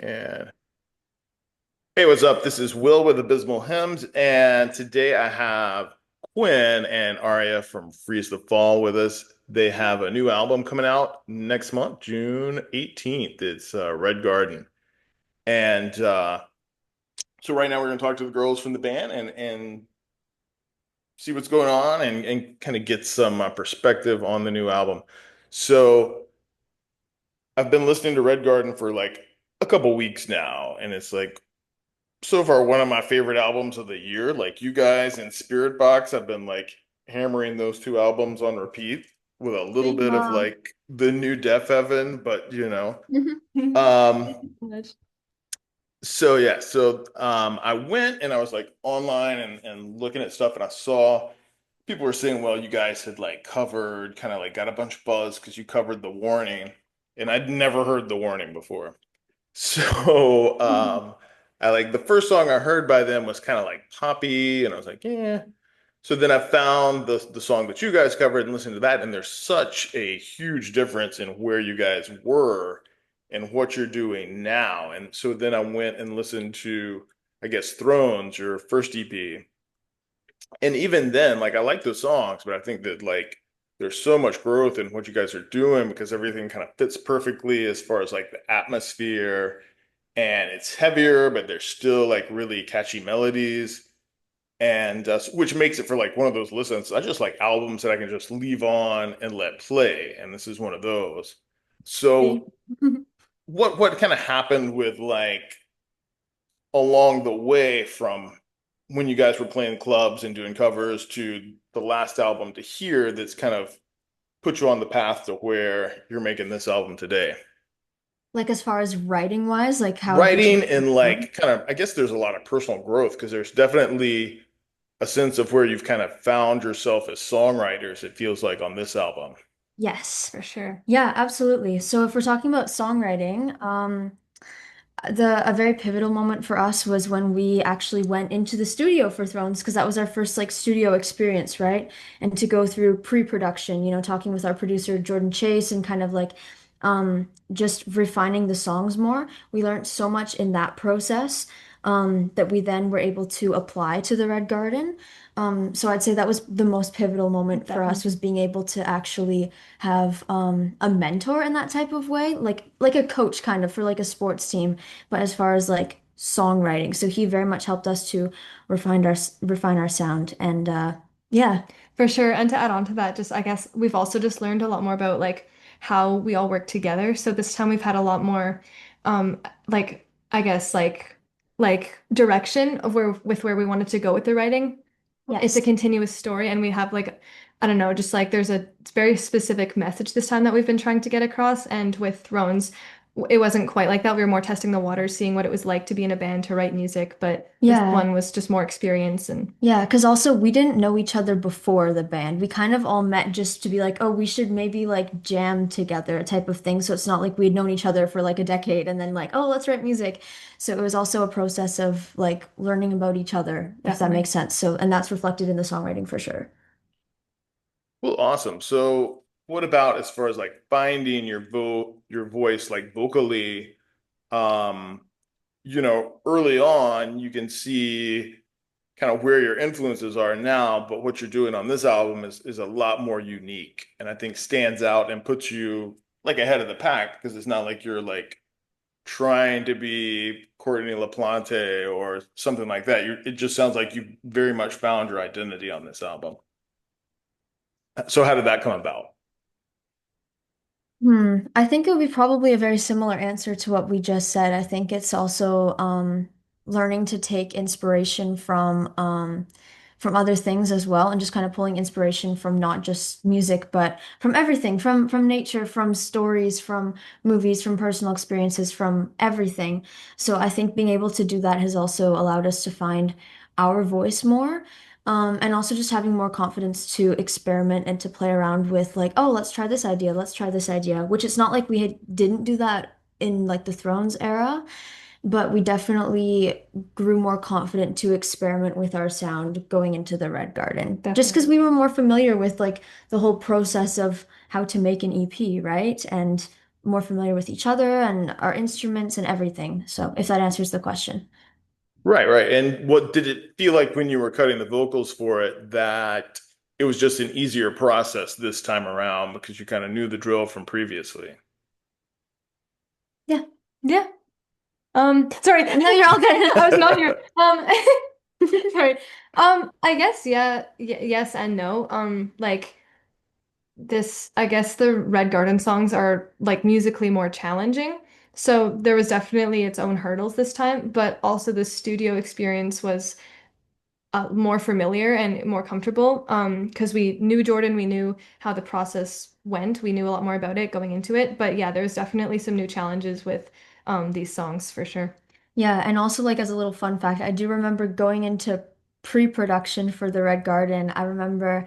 And hey, what's up? This is Will with Abysmal Hymns, and today I have Quinn and Arya from Freeze the Fall with us. They have a new album coming out next month, June 18th. It's Red Garden. And so right now we're going to talk to the girls from the band and see what's going on and kind of get some perspective on the new album. So I've been listening to Red Garden for like a couple weeks now, and it's like so far one of my favorite albums of the year. Like you guys and Spirit Box, I've been like hammering those two albums on repeat with a little Same, bit of like the new Def Heaven, but you know. Thank Um, you so much. so yeah, so I went and I was like online and looking at stuff and I saw people were saying, well, you guys had like covered, kind of like got a bunch of buzz because you covered The Warning, and I'd never heard The Warning before. So I like the first song I heard by them was kind of like poppy, and I was like, yeah. So then I found the song that you guys covered and listened to that, and there's such a huge difference in where you guys were and what you're doing now. And so then I went and listened to, I guess, Thrones, your first EP. And even then, like I like those songs, but I think that like there's so much growth in what you guys are doing because everything kind of fits perfectly as far as like the atmosphere, and it's heavier, but there's still like really catchy melodies, and which makes it for like one of those listens. I just like albums that I can just leave on and let play, and this is one of those. Thank So you. what kind of happened with like along the way from when you guys were playing clubs and doing covers to the last album to here that's kind of put you on the path to where you're making this album today? Like as far as writing wise, like how have we Writing changed? and like kind of, I guess there's a lot of personal growth because there's definitely a sense of where you've kind of found yourself as songwriters, it feels like on this album. Yes, for sure. Yeah, absolutely. So if we're talking about songwriting, the a very pivotal moment for us was when we actually went into the studio for Thrones because that was our first like studio experience, right? And to go through pre-production, talking with our producer Jordan Chase and kind of like just refining the songs more. We learned so much in that process that we then were able to apply to the Red Garden. So I'd say that was the most pivotal moment for us Definitely. was being able to actually have a mentor in that type of way, like a coach kind of for like a sports team, but as far as like songwriting. So he very much helped us to refine our sound and yeah. For sure. And to add on to that, just I guess we've also just learned a lot more about like how we all work together. So this time we've had a lot more like I guess like direction of where we wanted to go with the writing. It's a Yes. continuous story and we have like I don't know, just like there's a very specific message this time that we've been trying to get across. And with Thrones, it wasn't quite like that. We were more testing the waters, seeing what it was like to be in a band to write music, but this Yeah. one was just more experience and Yeah, because also we didn't know each other before the band. We kind of all met just to be like, oh, we should maybe like jam together type of thing. So it's not like we'd known each other for like a decade and then like, oh, let's write music. So it was also a process of like learning about each other, if that definitely. makes sense. So, and that's reflected in the songwriting for sure. Well, awesome. So what about as far as like finding your voice like vocally? Um, early on you can see kind of where your influences are now, but what you're doing on this album is a lot more unique and I think stands out and puts you like ahead of the pack because it's not like you're like trying to be Courtney LaPlante or something like that. It just sounds like you very much found your identity on this album. So how did that come about? I think it would be probably a very similar answer to what we just said. I think it's also learning to take inspiration from other things as well, and just kind of pulling inspiration from not just music, but from everything, from nature, from stories, from movies, from personal experiences, from everything. So I think being able to do that has also allowed us to find our voice more. And also just having more confidence to experiment and to play around with like, oh, let's try this idea, which it's not like didn't do that in like the Thrones era, but we definitely grew more confident to experiment with our sound going into the Red Garden. Just because Definitely. we were more familiar with like the whole process of how to make an EP, right? And more familiar with each other and our instruments and everything. So if that answers the question. Right, right. And what did it feel like when you were cutting the vocals for it that it was just an easier process this time around because you kind of knew the drill from previously? Yeah. Yeah. Sorry. No, you're all good. I was not here. Sorry. I guess yeah, yes and no. Like this, I guess the Red Garden songs are like musically more challenging. So there was definitely its own hurdles this time, but also the studio experience was more familiar and more comfortable. Because we knew Jordan, we knew how the process went, we knew a lot more about it going into it. But yeah, there's definitely some new challenges with these songs for sure. Yeah, and also like as a little fun fact, I do remember going into pre-production for the Red Garden. I remember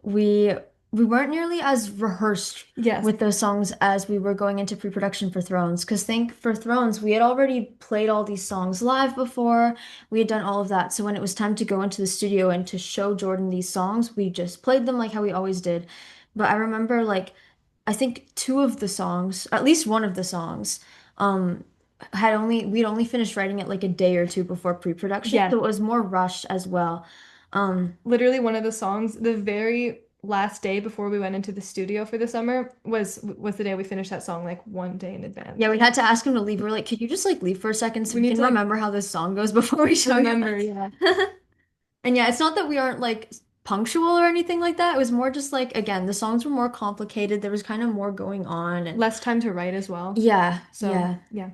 we we weren't nearly as rehearsed Yes. with those songs as we were going into pre-production for Thrones. Because think for Thrones, we had already played all these songs live before. We had done all of that. So when it was time to go into the studio and to show Jordan these songs, we just played them like how we always did. But I remember like I think two of the songs, at least one of the songs, um, we'd only finished writing it like a day or two before pre-production, Yes. so it was more rushed as well. Literally one of the songs, the very last day before we went into the studio for the summer was the day we finished that song like one day in advance. Yeah, we had to ask him to leave. We were like, could you just like leave for a second so We we need can to like remember how this song goes before we show you? remember, yeah. And yeah, it's not that we aren't like punctual or anything like that. It was more just like, again, the songs were more complicated. There was kind of more going on and Less time to write as well. yeah, So, yeah. yeah.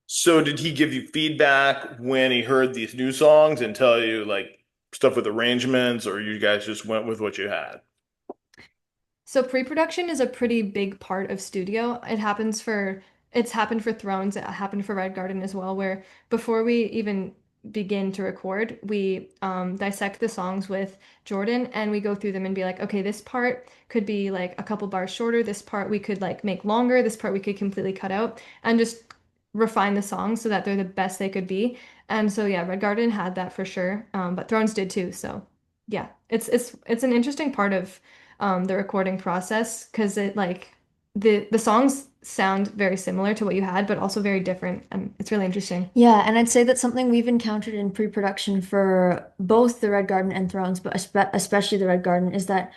So did he give you feedback when he heard these new songs and tell you like stuff with arrangements, or you guys just went with what you had? So pre-production is a pretty big part of studio. It's happened for Thrones, it happened for Red Garden as well, where before we even begin to record, we dissect the songs with Jordan and we go through them and be like, okay, this part could be like a couple bars shorter, this part we could like make longer, this part we could completely cut out, and just refine the songs so that they're the best they could be. And so yeah, Red Garden had that for sure, but Thrones did too. So yeah, it's an interesting part of the recording process because it like the songs sound very similar to what you had, but also very different, and it's really interesting. Yeah, and I'd say that's something we've encountered in pre-production for both the Red Garden and Thrones, but especially the Red Garden, is that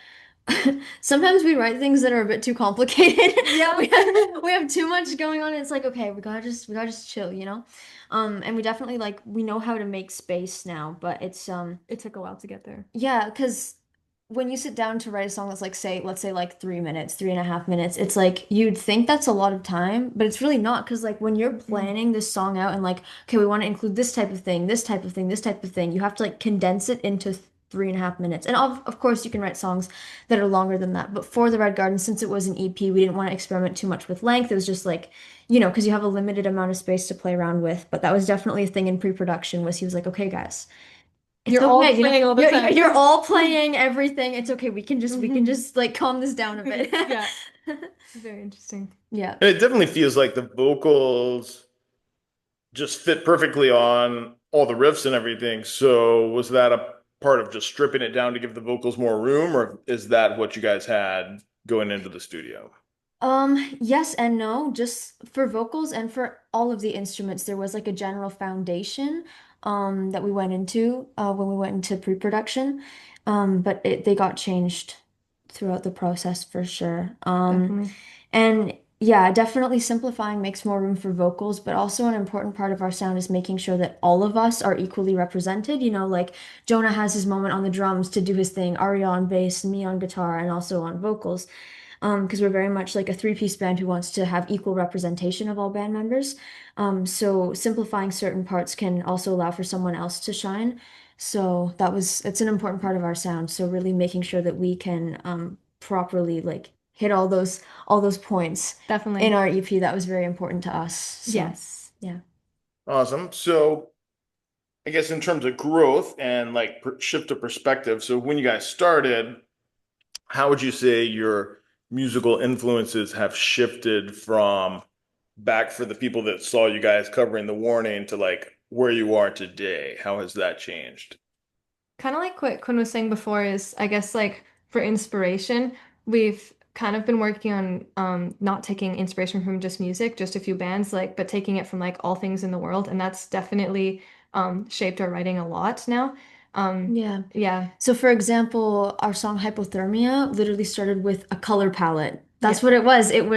sometimes we write things that are a bit too complicated. Yeah. We have too much going on. It's like, okay, we gotta just chill, you know? And we definitely like we know how to make space now, but it's It took a while to get there. yeah, because when you sit down to write a song that's like, say, let's say like 3 minutes, 3.5 minutes, it's like you'd think that's a lot of time, but it's really not. Because like when you're Mhm. planning this song out and like, okay, we want to include this type of thing, this type of thing, this type of thing, you have to like condense it into 3.5 minutes. And of course, you can write songs that are longer than that. But for the Red Garden, since it was an EP, we didn't want to experiment too much with length. It was just like, because you have a limited amount of space to play around with. But that was definitely a thing in pre-production was he was like, okay, guys. It's You're all okay, playing all the you're time. all playing everything. It's okay. We can Mhm. just like calm this down a bit. Yeah, very interesting. Yeah. And it definitely feels like the vocals just fit perfectly on all the riffs and everything. So was that a part of just stripping it down to give the vocals more room, or is that what you guys had going into the studio? Yes and no. Just for vocals and for all of the instruments, there was like a general foundation that we went into when we went into pre-production. But they got changed throughout the process for sure. Definitely. And yeah, definitely simplifying makes more room for vocals, but also an important part of our sound is making sure that all of us are equally represented. Like Jonah has his moment on the drums to do his thing, Arya on bass, and me on guitar, and also on vocals. Because we're very much like a three-piece band who wants to have equal representation of all band members. So simplifying certain parts can also allow for someone else to shine. So it's an important part of our sound. So really making sure that we can properly like hit all those points in Definitely. our EP. That was very important to us. So Yes. yeah. Awesome. So I guess in terms of growth and like shift of perspective, so when you guys started, how would you say your musical influences have shifted from back for the people that saw you guys covering the warning to like where you are today? How has that changed? Kind of like what Quinn was saying before is, I guess, like for inspiration, we've kind of been working on not taking inspiration from just music, just a few bands, like, but taking it from like all things in the world, and that's definitely shaped our writing a lot now. Um, Yeah. yeah, So for example, our song Hypothermia literally started with a color palette. That's yeah, what it was. It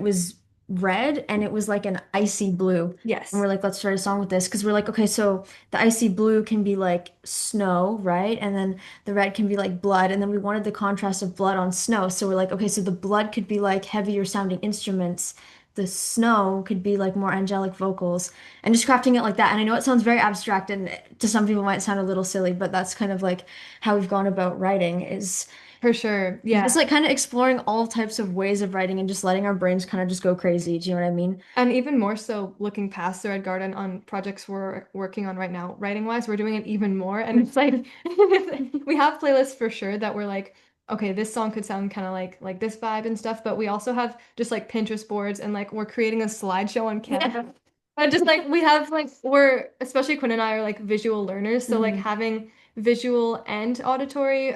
was red and it was like an icy blue. And yes, we're like, let's write a song with this because we're like, okay, so the icy blue can be like snow, right? And then the red can be like blood. And then we wanted the contrast of blood on snow. So we're like, okay, so the blood could be like heavier sounding instruments. The snow could be like more angelic vocals and just crafting it like that. And I know it sounds very abstract and to some people might sound a little silly, but that's kind of like how we've gone about writing is for sure. just Yeah. like kind of exploring all types of ways of writing and just letting our brains kind of just go crazy. Do you know what I mean? And even more so looking past the Red Garden on projects we're working on right now, writing wise, we're doing it even more. And it's like we have playlists for sure that we're like, okay, this song could sound kind of like this vibe and stuff, but we also have just like Pinterest boards and like we're creating a slideshow on Yeah. Canva. And just like we have like we're especially Quinn and I are like visual learners, so like Mhm. having visual and auditory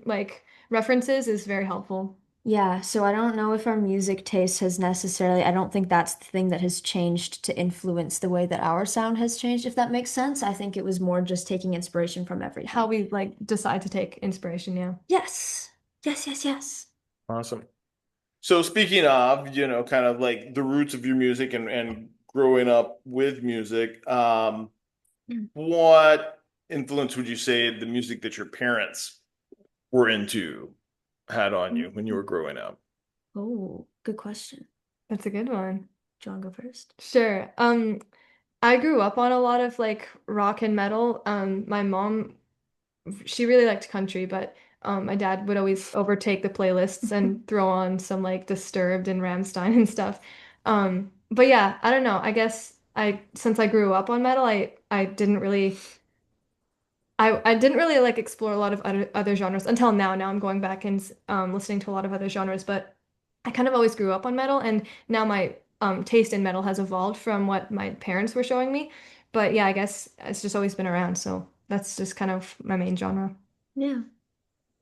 like references is very helpful. Yeah, so I don't know if our music taste has necessarily, I don't think that's the thing that has changed to influence the way that our sound has changed, if that makes sense. I think it was more just taking inspiration from How everything. we like decide to take inspiration, yeah. Yes. Yes, yes, yes. Awesome. So speaking of, kind of like the roots of your music and growing up with music, what influence would you say the music that your parents were into had on you when you were growing up? Oh, good question. That's a good one. John, go first. Sure. I grew up on a lot of like rock and metal. My mom, she really liked country, but my dad would always overtake the playlists and throw on some like Disturbed and Rammstein and stuff. But yeah, I don't know. I guess since I grew up on metal, I didn't really I didn't really like explore a lot of other genres until now. Now I'm going back and listening to a lot of other genres, but I kind of always grew up on metal, and now my taste in metal has evolved from what my parents were showing me. But yeah, I guess it's just always been around, so that's just kind of my main genre. Yeah.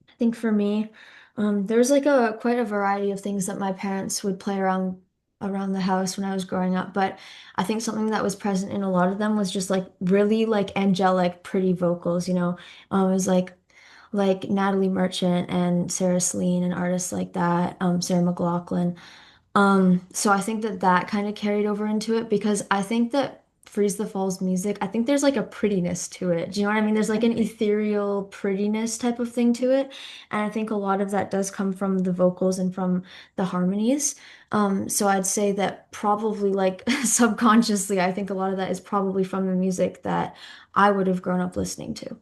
I think for me, there's like a quite a variety of things that my parents would play around the house when I was growing up. But I think something that was present in a lot of them was just like really like angelic, pretty vocals, you know. It was like Natalie Merchant and Sarah Slean and artists like that, Sarah McLachlan. So I think that that kind of carried over into it because I think that Freeze the Falls music, I think there's like a prettiness to it. Do you know what I mean? There's I like an agree. ethereal prettiness type of thing to it. And I think a lot of that does come from the vocals and from the harmonies. So I'd say that probably like subconsciously, I think a lot of that is probably from the music that I would have grown up listening to.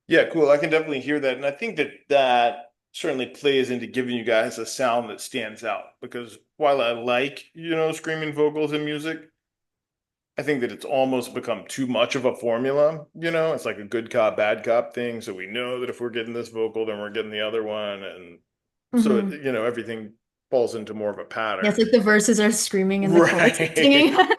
Yeah, cool. I can definitely hear that. And I think that that certainly plays into giving you guys a sound that stands out because while I like, screaming vocals in music, I think that it's almost become too much of a formula. It's like a good cop, bad cop thing. So we know that if we're getting this vocal, then we're getting the other one. And so, Hmm. everything falls into more of a Yeah, it's pattern. like the verses are screaming and the chorus is singing. Right.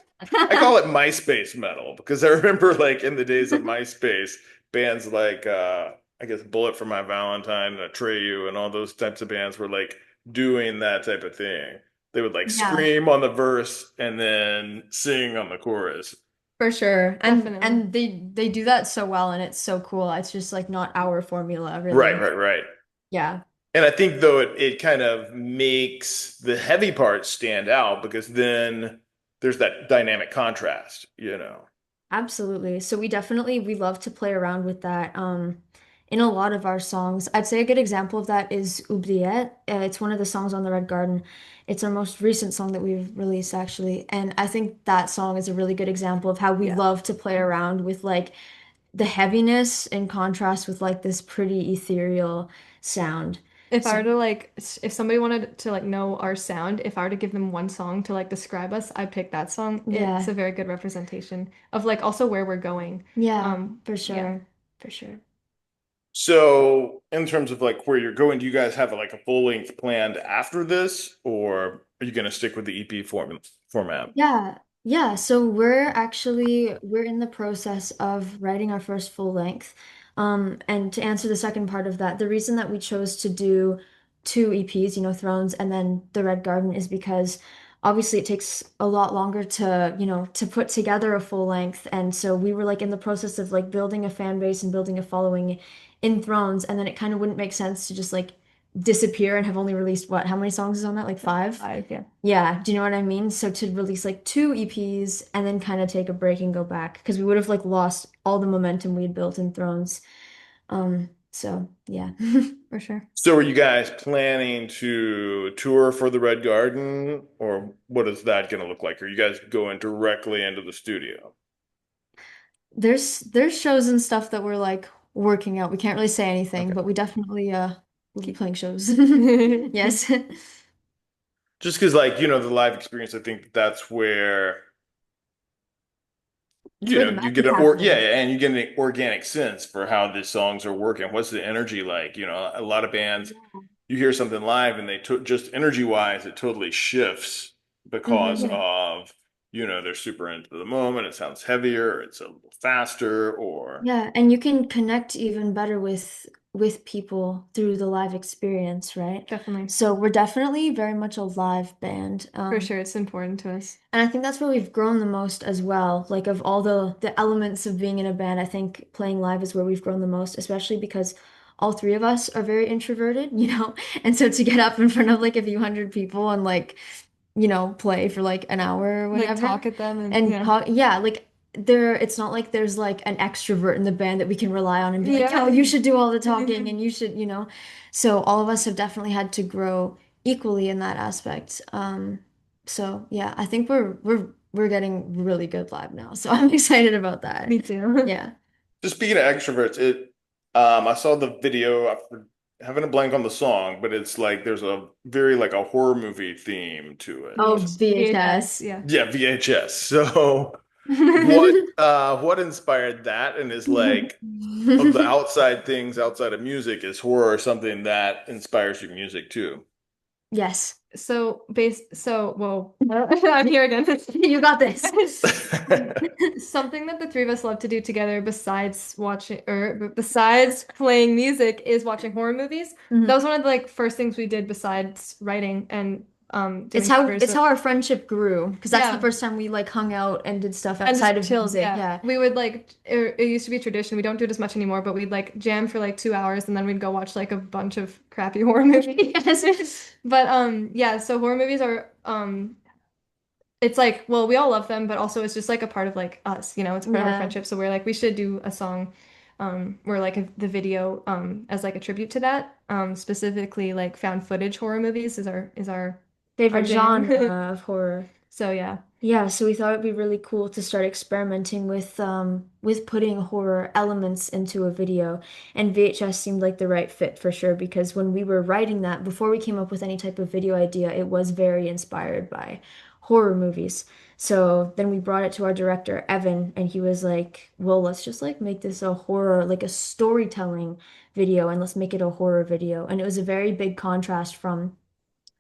I call it MySpace metal because I remember like in the days of MySpace, bands like I guess Bullet for My Valentine and Atreyu and all those types of bands were like doing that type of thing. They would like Yeah. scream on the verse and then sing on the chorus. For sure. And Definitely. and they do that so well and it's so cool. It's just like not our formula, Right, really. right, right. Yeah, And I think though it kind of makes the heavy parts stand out because then there's that dynamic contrast. absolutely. So we love to play around with that in a lot of our songs. I'd say a good example of that is Oubliette. It's one of the songs on the Red Garden. It's our most recent song that we've released actually. And I think that song is a really good example of how we Yeah. love to play around with like the heaviness in contrast with like this pretty ethereal sound. If I So were to like, if somebody wanted to like know our sound, if I were to give them one song to like describe us, I'd pick that song. It's yeah. a very good representation of like also where we're going. Yeah, for Yeah. sure. For sure. So, in terms of like where you're going, do you guys have like a full length planned after this, or are you going to stick with the EP format? Yeah. Yeah, so we're in the process of writing our first full length. And to answer the second part of that, the reason that we chose to do two EPs, you know, Thrones and then The Red Garden, is because obviously it takes a lot longer to, you know, to put together a full length. And so we were like in the process of like building a fan base and building a following in Thrones, and then it kind of wouldn't make sense to just like disappear and have only released what, how many songs is on that? Like five? Five, yeah. Yeah, do you know what I mean? So to release like two EPs and then kind of take a break and go back because we would have like lost all the momentum we had built in Thrones. So yeah. For sure. So are you guys planning to tour for the Red Garden, or what is that going to look like? Are you guys going directly into the studio? There's shows and stuff that we're like working out. We can't really say anything, Okay. but we definitely will be playing shows. It's Yes. Just because, like, the live experience, I think that's where, It's where the you magic's get yeah, happening. yeah, and you get an organic sense for how these songs are working. What's the energy like? A lot of bands, you hear something live and they to just energy wise, it totally shifts because Hmm. yeah. of, they're super into the moment. It sounds heavier, it's a little faster, or Yeah, and you can connect even better with people through the live experience, right? Definitely. So we're definitely very much a live band. For sure, it's important to us. And I think that's where we've grown the most as well. Like of all the elements of being in a band, I think playing live is where we've grown the most, especially because all three of us are very introverted, you know? And so to get up in front of like a few hundred people and like, you know, play for like an hour or Like whatever talk at them and and yeah. talk, yeah, like it's not like there's like an extrovert in the band that we can rely on and be like, Yeah. "Oh, you should do all the talking and you should, you know." So all of us have definitely had to grow equally in that aspect. So yeah, I think we're getting really good live now. So I'm excited about that. Me too. Yeah. just speaking of extroverts, I saw the video. Having a blank on the song, but it's like there's a very like a horror movie theme to Oh, it. VHS, VHS. yeah. Yeah, VHS. So what inspired that, and is like of the outside things outside of music, is horror something that inspires your music too? Yes. Whoa, I'm here again. You got this. Something that the three of us love to do together besides besides playing music is watching horror movies. That Mhm. was one of the like first things we did besides writing and doing covers. It's how our friendship grew because that's the Yeah. first time we like hung out and did stuff And outside just of chilled, music. yeah. Yeah. We would like it used to be a tradition. We don't do it as much anymore, but we'd like jam for like 2 hours and then we'd go watch like a bunch of crappy horror movies. But yeah, so horror movies are it's like, well, we all love them, but also it's just like a part of like us, you know, it's part of our Yeah. friendship. So we're like we should do a song or like the video as like a tribute to that. Specifically like found footage horror movies is our Favorite jam. genre of horror. So yeah. Yeah, so we thought it'd be really cool to start experimenting with putting horror elements into a video. And VHS seemed like the right fit for sure because when we were writing that, before we came up with any type of video idea, it was very inspired by horror movies. So then we brought it to our director, Evan, and he was like, "Well, let's just like make this a horror, like a storytelling video, and let's make it a horror video." And it was a very big contrast from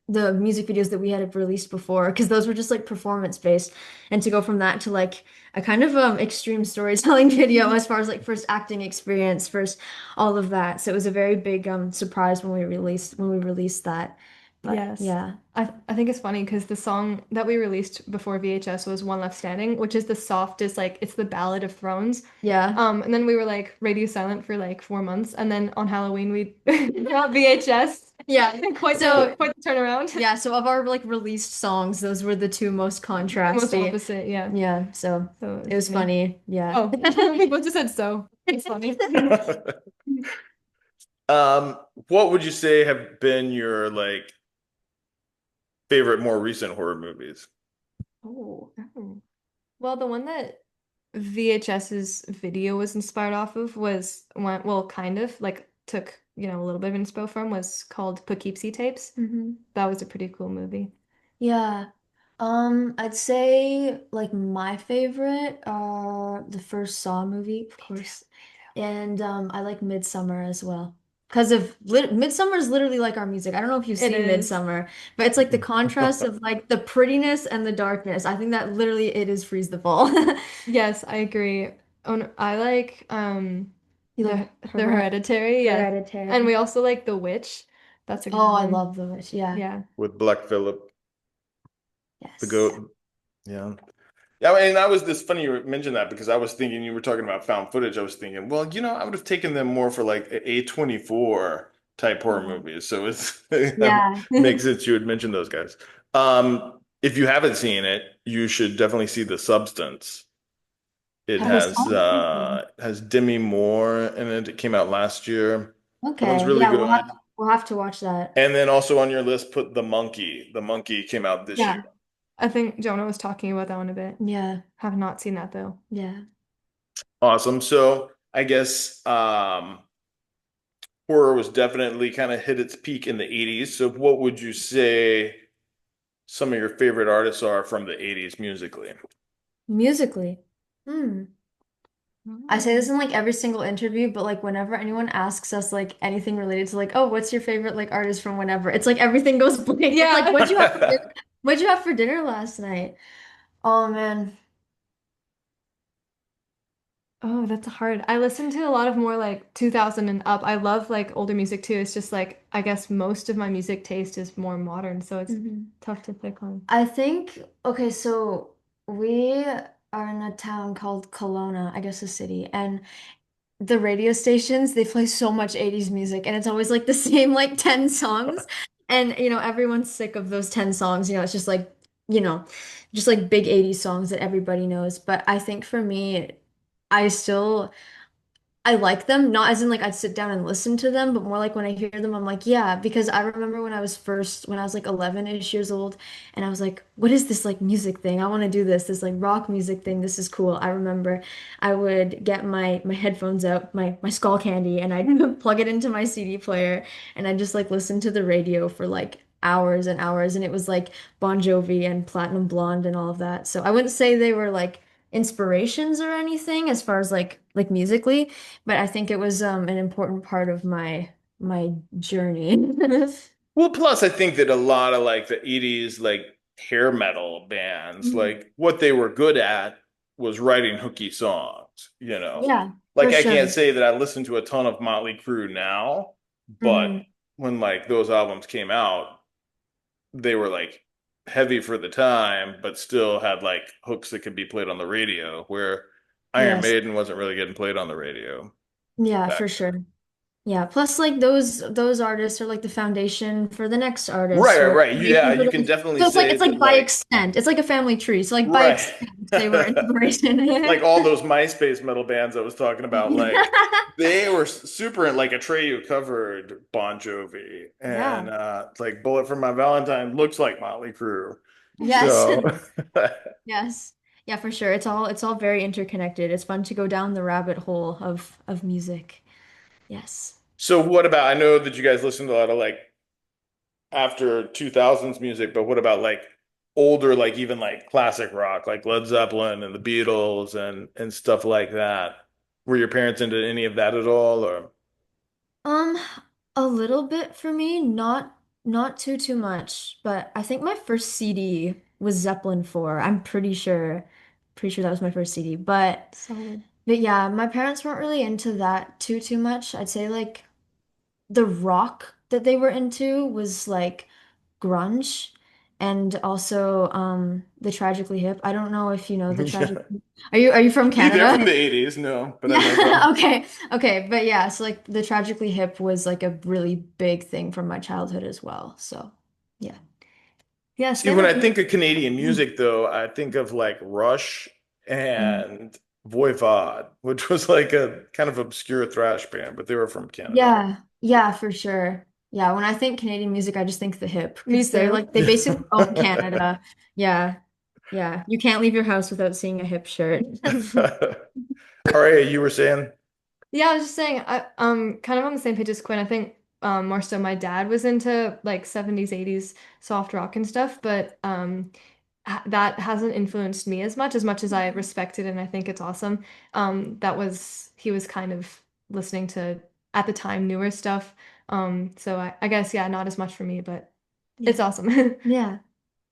the music videos that we had released before because those were just like performance based, and to go from that to like a kind of extreme storytelling video as far as like first acting experience, first all of that. So it was a very big surprise when we released that. But Yes. yeah. I think it's funny because the song that we released before VHS was One Left Standing, which is the softest, like it's the Ballad of Thrones. Yeah. And then we were like radio silent for like 4 months, and then on Halloween we got VHS. Yeah. Quite the So quite the turnaround. yeah, so of our like released songs, those were the two most Most contrasty. opposite, yeah. Yeah, so So it it's was funny. funny. Yeah. Oh, we both just said so. It's funny. What would you say have been your like favorite more recent horror movies? Oh. Well, the one that VHS's video was inspired off of was one, well, kind of like took, a little bit of inspo from was called Poughkeepsie Tapes. Mhm. That was a pretty cool movie. Yeah. I'd say like my favorite are the first Saw movie, of course. And I like Midsummer as well. Because of Midsummer is literally like our music. I don't know if you've It seen is. Midsummer, but it's like the contrast of like the prettiness and the darkness. I think that literally it is Freeze the Fall. Yes, I agree. Oh, no, I like You the like the Hereditary? Hereditary, yes. And Hereditary. we also like The Witch. That's a good Oh, I one. love The Witch. Yeah. Yeah. with Black Phillip, the Yes. goat. Yeah. Yeah, and I was this funny you mentioned that because I was thinking you were talking about found footage. I was thinking, well, I would have taken them more for like A24 type horror Yeah. movies. So it's Yeah. makes sense you would mention those guys. If you haven't seen it, you should definitely see The Substance. It The Substance. has Demi Moore in it. It came out last year. That one's Okay. really Yeah, good. we'll have to watch that. And then also on your list, put The Monkey. The Monkey came out this year. Yeah. I think Jonah was talking about that one a bit. Yeah. Have not seen that though. Yeah. Awesome. So I guess horror was definitely kind of hit its peak in the 80s. So what would you say some of your favorite artists are from the 80s musically? Musically. Hmm. I say this Mm. in like every single interview, but like whenever anyone asks us like anything related to like, oh, what's your favorite like artist from whenever? It's like everything goes blank. It's like, Yeah. what'd you have for dinner? What'd you have for dinner last night? Oh man. Oh, that's hard. I listen to a lot of more like 2000 and up. I love like older music too. It's just like I guess most of my music taste is more modern, so it's Mhm. tough to pick on. I think, okay, so we are in a town called Kelowna, I guess a city, and the radio stations, they play so much 80s music and it's always like the same like 10 songs. And everyone's sick of those 10 songs. It's just like, you know, just like big 80s songs that everybody knows. But I think for me, I still I like them, not as in like I'd sit down and listen to them, but more like when I hear them, I'm like, yeah, because I remember when I was like 11-ish years old, and I was like, what is this like music thing? I want to do this like rock music thing. This is cool. I remember I would get my headphones out, my Skull Candy, and I'd plug it into my CD player, and I'd just like listen to the radio for like hours and hours, and it was like Bon Jovi and Platinum Blonde and all of that. So I wouldn't say they were like inspirations or anything as far as like musically. But I think it was an important part of my journey. Well, plus I think that a lot of like the 80s like hair metal bands, Mhm. like what they were good at was writing hooky songs. Yeah, for Like I sure. can't say that I listen to a ton of Motley Crue now, but Hmm. when like those albums came out, they were like heavy for the time, but still had like hooks that could be played on the radio, where Iron Yes. Maiden wasn't really getting played on the radio Yeah, back for then. sure. Yeah, plus like those artists are like the foundation for the next artist Right, or right. Yeah, foundation for you the can definitely so say it's like that by like extent. It's like a family tree. So like by right. extent they were inspiration. Like all those MySpace metal bands I was talking about, like they were super like Atreyu covered Bon Jovi and Yeah. like Bullet for My Valentine looks like Motley Crue. Yes. So Yes. Yeah, for sure. It's all very interconnected. It's fun to go down the rabbit hole of music. Yes. so what about I know that you guys listen to a lot of like after 2000s music, but what about like older like even like classic rock like Led Zeppelin and the Beatles and stuff like that? Were your parents into any of that at all or Um, a little bit for me, not too much, but I think my first CD was Zeppelin 4. I'm pretty sure that was my first CD. But Solid. but yeah, my parents weren't really into that too much. I'd say like the rock that they were into was like grunge and also the Tragically Hip. I don't know if you know the Tragic. yeah. Are you from They're Canada? from the 80s, no, but I know Yeah, them. okay. Okay, but yeah, so like the Tragically Hip was like a really big thing from my childhood as well. So, yeah. Yeah, See, same when with I me. think of Canadian music, though, I think of like Rush Mm. and Voivod, which was like a kind of obscure thrash band, but they were from Canada. Yeah, yeah, for sure. Yeah, when I think Canadian music, I just think the hip Me because they're too. like they basically own Canada. Yeah, yeah. You can't leave your house without seeing a hip shirt. All right, you were saying? Yeah, I was just saying, kind of on the same page as Quinn. I think more so my dad was into like 70s, 80s soft rock and stuff, but that hasn't influenced me as much as I respect it and I think it's awesome. He was kind of listening to at the time newer stuff. So I guess yeah, not as much for me, but Yeah, it's awesome. yeah.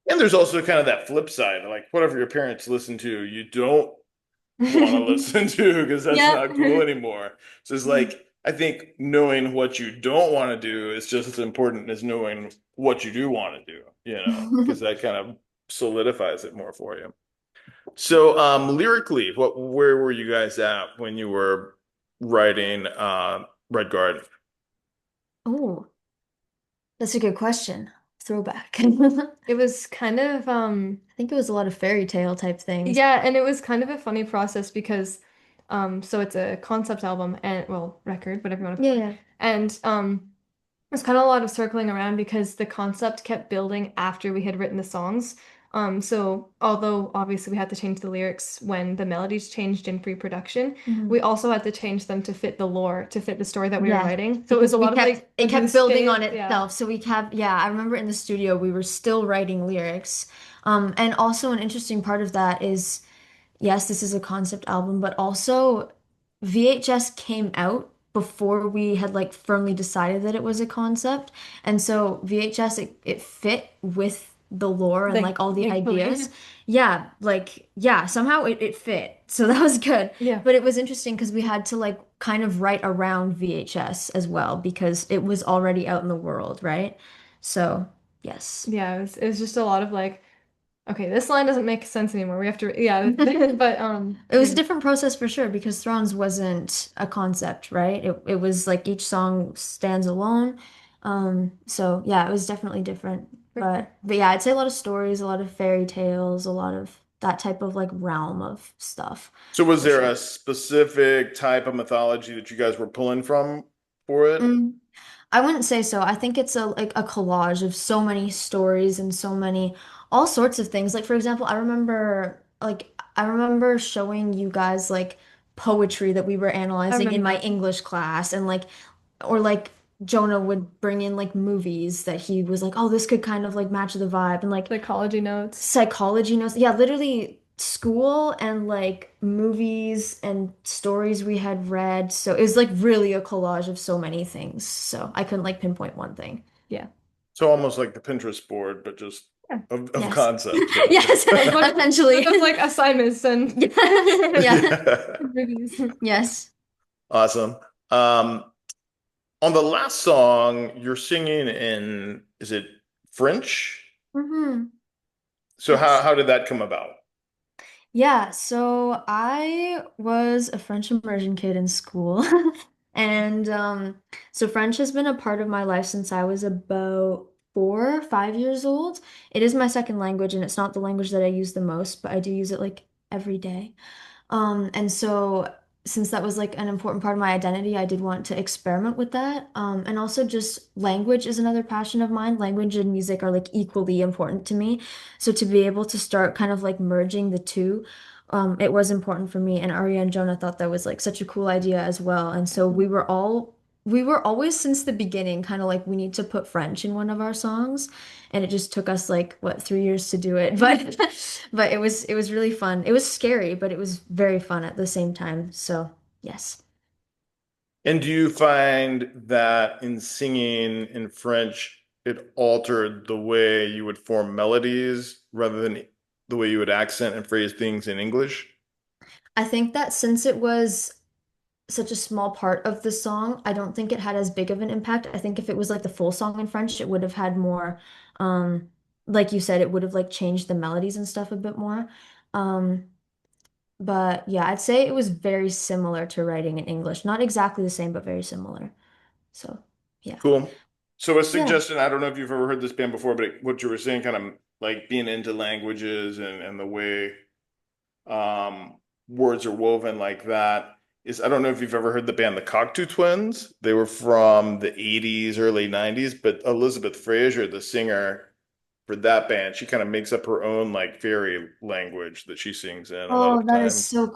And there's also kind of that flip side, like whatever your parents listen to, you don't want to listen to because that's Yep. not cool anymore. So it's like I think knowing what you don't want to do is just as important as knowing what you do want to do, because that kind of solidifies it more for you. So, lyrically, where were you guys at when you were writing Red Guard? Oh, that's a good question. Throwback. I It was kind of think it was a lot of fairy tale type things. yeah, and it was kind of a funny process because so it's a concept album and well, record, whatever you want to Yeah, call it. yeah. And it's kind of a lot of circling around because the concept kept building after we had written the songs. So although obviously we had to change the lyrics when the melodies changed in pre-production, Mhm. we also had to change them to fit the lore, to fit the story that we were Yeah, writing. So it was because a lot of like it kept building on acoustic, yeah. itself. So we kept, yeah, I remember in the studio we were still writing lyrics. And also an interesting part of that is, yes, this is a concept album, but also VHS came out before we had like firmly decided that it was a concept. And so VHS it fit with the lore and Like like all the thankfully. ideas. Yeah, like yeah, somehow it fit. So that was good. Yeah. But it was interesting because we had to like kind of write around VHS as well because it was already out in the world, right? So, yes. Yeah, it was just a lot of like, okay, this line doesn't make sense anymore. We have to, yeah, but It was a yeah, different process for sure because Thrones wasn't a concept, right? It was like each song stands alone. So yeah, it was definitely different. for sure. But yeah, I'd say a lot of stories, a lot of fairy tales, a lot of that type of like realm of stuff So, was for there sure. a specific type of mythology that you guys were pulling from for it? Mm, I wouldn't say so. I think it's a like a collage of so many stories and so many all sorts of things. Like for example, I remember showing you guys like poetry that we were I analyzing in remember my that. English class and like or like Jonah would bring in like movies that he was like, "Oh, this could kind of like match the vibe." And like Psychology notes. psychology notes. Yeah, literally school and like movies and stories we had read. So it was like really a collage of so many things. So I couldn't like pinpoint one thing. Yeah. So almost like the Pinterest board, but just Yeah. of Yes. concepts. Yes, A essentially. bunch of like assignments and Yeah. reviews. Yes. Awesome. Um, on the last song, you're singing in, is it French? So Yes. how did that come about? Yeah, so I was a French immersion kid in school. And so French has been a part of my life since I was about 4 or 5 years old. It is my second language, and it's not the language that I use the most, but I do use it like every day. And so since that was like an important part of my identity, I did want to experiment with that. And also just language is another passion of mine. Language and music are like equally important to me. So to be able to start kind of like merging the two, it was important for me. And Arya and Jonah thought that was like such a cool idea as well. And so we were always since the beginning kind of like we need to put French in one of our songs. And it just took us like what 3 years to do it. But but it was really fun. It was scary, but it was very fun at the same time. So, yes. And do you find that in singing in French, it altered the way you would form melodies rather than the way you would accent and phrase things in English? I think that since it was such a small part of the song, I don't think it had as big of an impact. I think if it was like the full song in French, it would have had more, um, like you said, it would have like changed the melodies and stuff a bit more. Um, but yeah, I'd say it was very similar to writing in English. Not exactly the same, but very similar. So, yeah. Cool. So a Yeah. suggestion, I don't know if you've ever heard this band before, but what you were saying, kind of like being into languages and the way words are woven like that is I don't know if you've ever heard the band the Cocteau Twins. They were from the 80s, early 90s, but Elizabeth Fraser, the singer for that band, she kind of makes up her own like fairy language that she sings in a lot of Oh, the that is time. so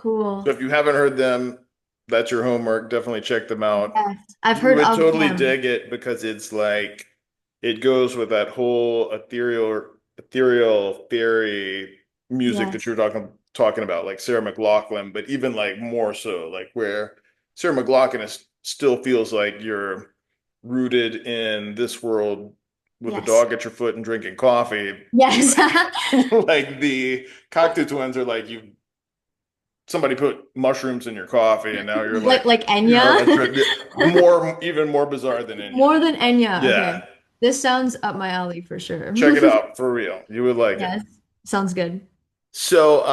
So cool. if you haven't heard them, that's your homework. Definitely check them out. Yes. I've You heard would of totally them. dig it because it's like it goes with that whole ethereal fairy music that Yes. you're talking about, like Sarah McLachlan, but even like more so, like where Sarah McLachlan still feels like you're rooted in this world with a Yes. dog at your foot and drinking coffee. Yes. Like the Cocteau Twins are like somebody put mushrooms in your coffee and now you're Like you know, Enya? even more bizarre than Enya. More than Enya. Okay. Yeah, This sounds up my alley for sure. check it out for real. You would like it. Yes. Sounds good. So,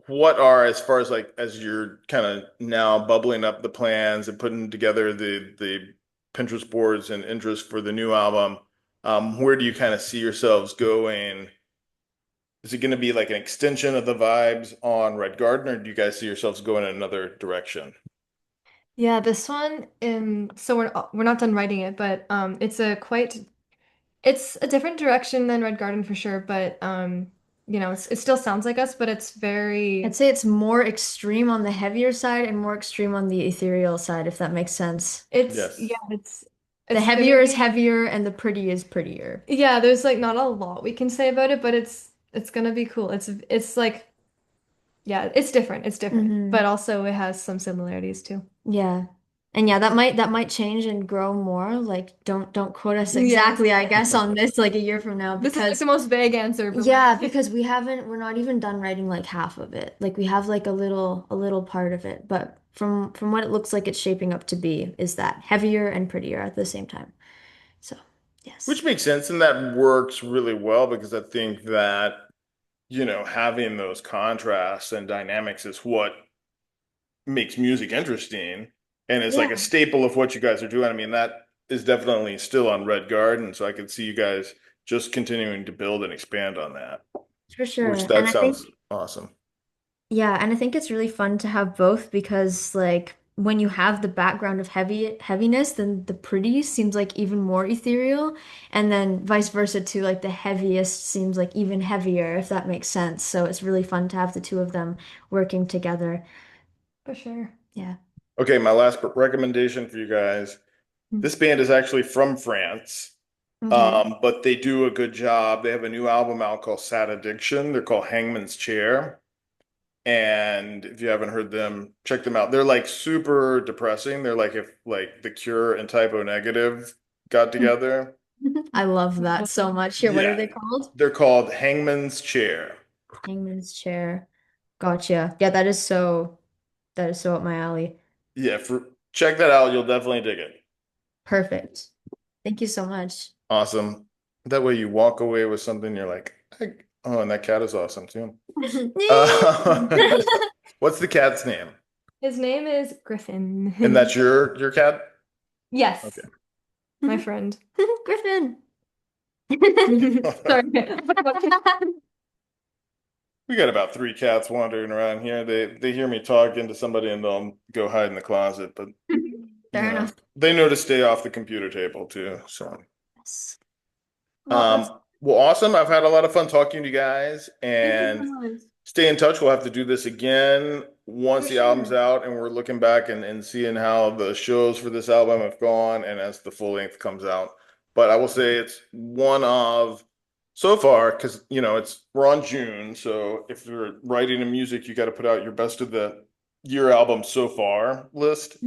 what are, as far as like as you're kind of now bubbling up the plans and putting together the Pinterest boards and interest for the new album, where do you kind of see yourselves going? Is it going to be like an extension of the vibes on Red Garden, or do you guys see yourselves going in another direction? Yeah, this one so we're not done writing it, but it's a different direction than Red Garden for sure, but it still sounds like us, but it's I'd very say it's more extreme on the heavier side and more extreme on the ethereal side, if that makes sense. it's yeah, Yes. The it's gonna heavier is be heavier and the pretty is prettier. yeah, there's like not a lot we can say about it, but it's gonna be cool. It's like yeah, it's different. It's different, but Hmm. also it has some similarities too. Yeah. And yeah, that might change and grow more. Like don't quote us Yeah. exactly, I guess, on this like a year from now This is like the because most vague answer, but yeah, like because we're not even done writing like half of it. Like we have like a little part of it, but from what it looks like it's shaping up to be is that heavier and prettier at the same time. So, yes. Which makes sense, and that works really well because I think that, having those contrasts and dynamics is what makes music interesting and it's like a Yeah, staple of what you guys are doing. I mean, that is definitely still on Red Garden, so I could see you guys just continuing to build and expand on that, for which sure. that And I think sounds awesome. yeah, and I think it's really fun to have both because like when you have the background of heaviness, then the pretty seems like even more ethereal, and then vice versa too, like the heaviest seems like even heavier, if that makes sense. So it's really fun to have the two of them working together. for sure. Yeah. Okay, my last recommendation for you guys. Mm. This band is actually from France, Okay. but they do a good job. They have a new album out called Sad Addiction. They're called Hangman's Chair. And if you haven't heard them, check them out. They're like super depressing. They're like if like The Cure and Typo Negative got together. I love that so much. Here, what are Yeah. they called? They're called Hangman's Chair. Hangman's Chair. Gotcha. Yeah, that is so up my alley. Yeah, check that out. You'll definitely dig it. Perfect. Thank you so much. Awesome. That way you walk away with something you're like, oh, and that cat is awesome too. Uh, what's the cat's name? His name is And Griffin. that's your cat? Okay. Yes, my friend. Griffin. Sorry. We got about three cats wandering around here. They hear me talking to somebody and they'll go hide in the closet, but Fair enough. they know to stay off the computer table too. So, Yes. Well, that's well, awesome. I've had a lot of fun talking to you guys Thank you so and much. stay in touch. We'll have to do this again once For the album's sure. out and we're looking back and seeing how the shows for this album have gone and as the full length comes out. But I will say it's one of so far because we're on June, so if you're writing a music, you got to put out your best of the year album so far list.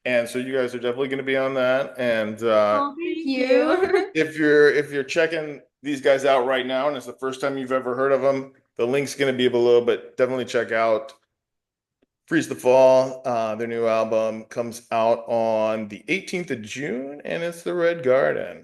And so you guys are definitely going to be on that. And Oh, thank Thank you. you. if you're checking these guys out right now and it's the first time you've ever heard of them, the link's going to be below, but definitely check out Freeze the Fall. Their new album comes out on the 18th of June and it's the Red Garden.